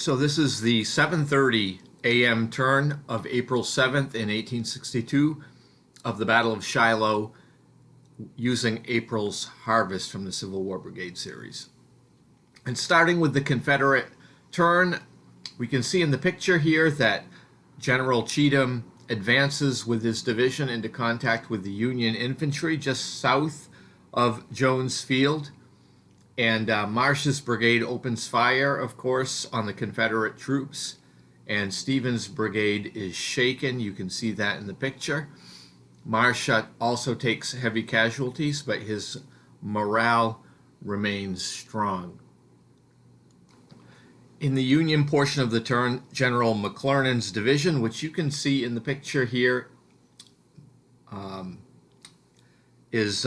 So this is the 7:30 a.m. turn of April 7th in 1862 of the Battle of Shiloh using April's Harvest from the Civil War Brigade series. And starting with the Confederate turn, we can see in the picture here that General Cheatham advances with his division into contact with the Union infantry just south of Jones Field. And Marsh's brigade opens fire, of course, on the Confederate troops. And Stevens' brigade is shaken. You can see that in the picture. Marsh also takes heavy casualties, but his morale remains strong. In the Union portion of the turn, General McClernand's division, which you can see in the picture here, is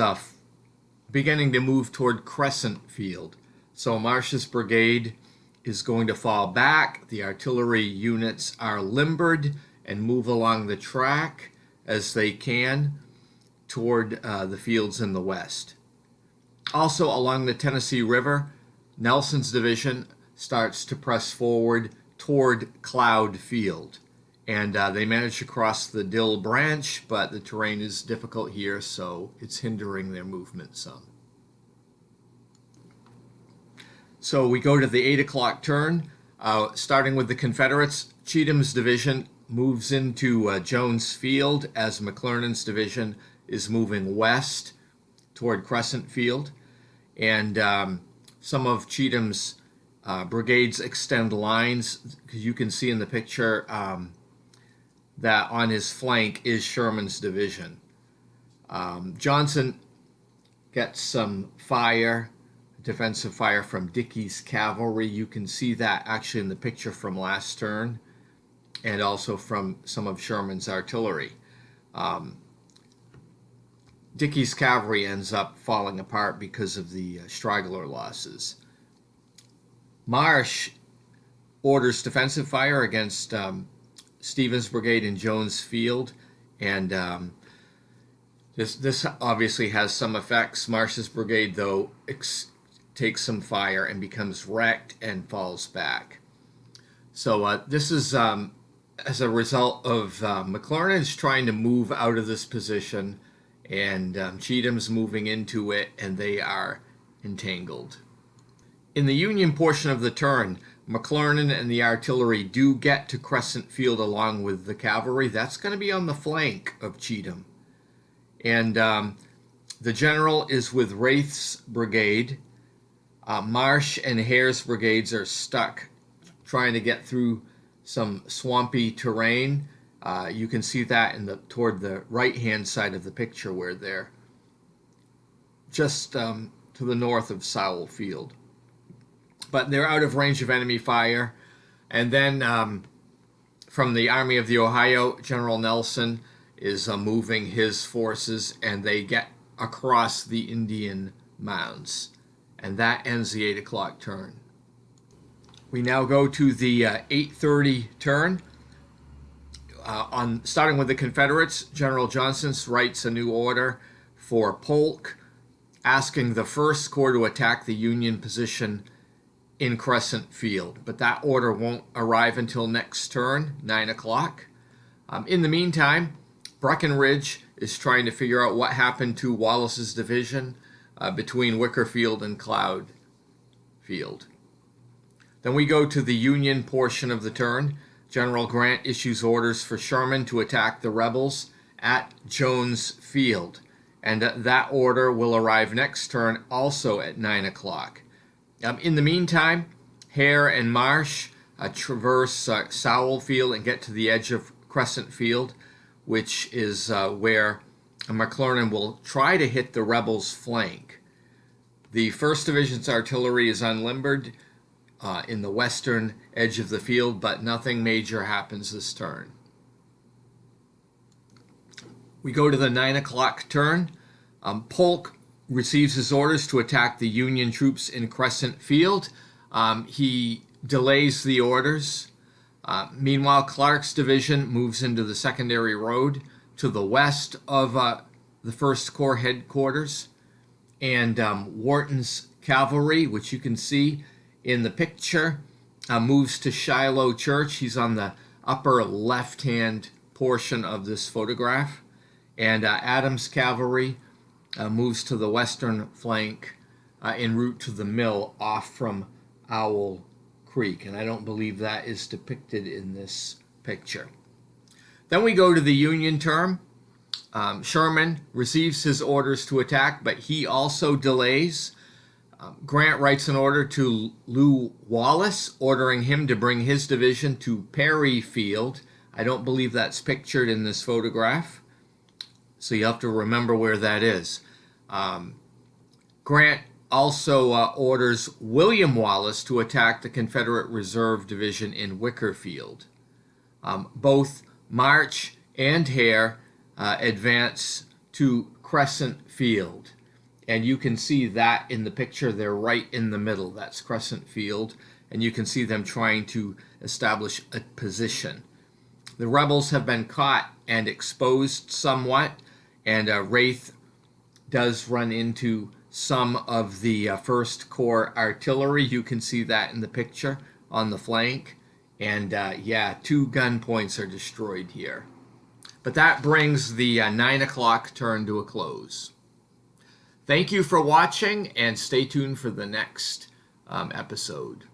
beginning to move toward Crescent Field. So Marsh's brigade is going to fall back. The artillery units are limbered and move along the track as they can toward the fields in the west. Also along the Tennessee River, Nelson's division starts to press forward toward Cloud Field. And they manage to cross the Dill Branch, but the terrain is difficult here, so it's hindering their movement some. So we go to the 8 o'clock turn, starting with the Confederates. Cheatham's division moves into Jones Field as McClernand's division is moving west toward Crescent Field. And some of Cheatham's brigades extend lines, because you can see in the picture that on his flank is Sherman's division. Johnson gets some fire, defensive fire from Dickey's cavalry. You can see that actually in the picture from last turn, and also from some of Sherman's artillery. Dickey's cavalry ends up falling apart because of the straggler losses. Marsh orders defensive fire against Stevens' brigade in Jones Field, and this obviously has some effects. Marsh's brigade, though, takes some fire and becomes wrecked and falls back. So this is as a result of McClernand's trying to move out of this position, and Cheatham's moving into it, and they are entangled. In the Union portion of the turn, McClernand and the artillery do get to Crescent Field along with the cavalry. That's going to be on the flank of Cheatham. And the general is with Wraith's brigade. Marsh and Hare's brigades are stuck trying to get through some swampy terrain. You can see that toward the right-hand side of the picture, where they're just to the north of Sowell Field. But they're out of range of enemy fire. And then from the Army of the Ohio, General Nelson is moving his forces, and they get across the Indian Mounds. And that ends the 8 o'clock turn. We now go to the 8:30 turn. Starting with the Confederates, General Johnson writes a new order for Polk, asking the First Corps to attack the Union position in Crescent Field, but that order won't arrive until next turn, 9 o'clock. In the meantime, Breckinridge is trying to figure out what happened to Wallace's division between Wicker Field and Cloud Field. Then we go to the Union portion of the turn. General Grant issues orders for Sherman to attack the rebels at Jones Field, and that order will arrive next turn, also at 9 o'clock. In the meantime, Hare and Marsh traverse Sowell Field and get to the edge of Crescent Field, which is where McClernand will try to hit the rebels' flank. The 1st Division's artillery is unlimbered in the western edge of the field, but nothing major happens this turn. We go to the 9 o'clock turn. Polk receives his orders to attack the Union troops in Crescent Field. He delays the orders. Meanwhile, Clark's division moves into the secondary road to the west of the First Corps headquarters. And Wharton's cavalry, which you can see in the picture, moves to Shiloh Church. He's on the upper left-hand portion of this photograph. And Adams Cavalry moves to the western flank en route to the mill off from Owl Creek. And I don't believe that is depicted in this picture. Then we go to the Union term. Sherman receives his orders to attack, but he also delays. Grant writes an order to Lew Wallace, ordering him to bring his division to Perry Field. I don't believe that's pictured in this photograph, so you have to remember where that is. Grant also orders William Wallace to attack the Confederate Reserve Division in Wickerfield. Both March and Hare advance to Crescent Field. And you can see that in the picture. They're right in the middle. That's Crescent Field. And you can see them trying to establish a position. The rebels have been caught and exposed somewhat. And Wraith does run into some of the 1st Corps artillery. You can see that in the picture on the flank. And yeah, 2 gun points are destroyed here. But that brings the 9 o'clock turn to a close. Thank you for watching, and stay tuned for the next episode.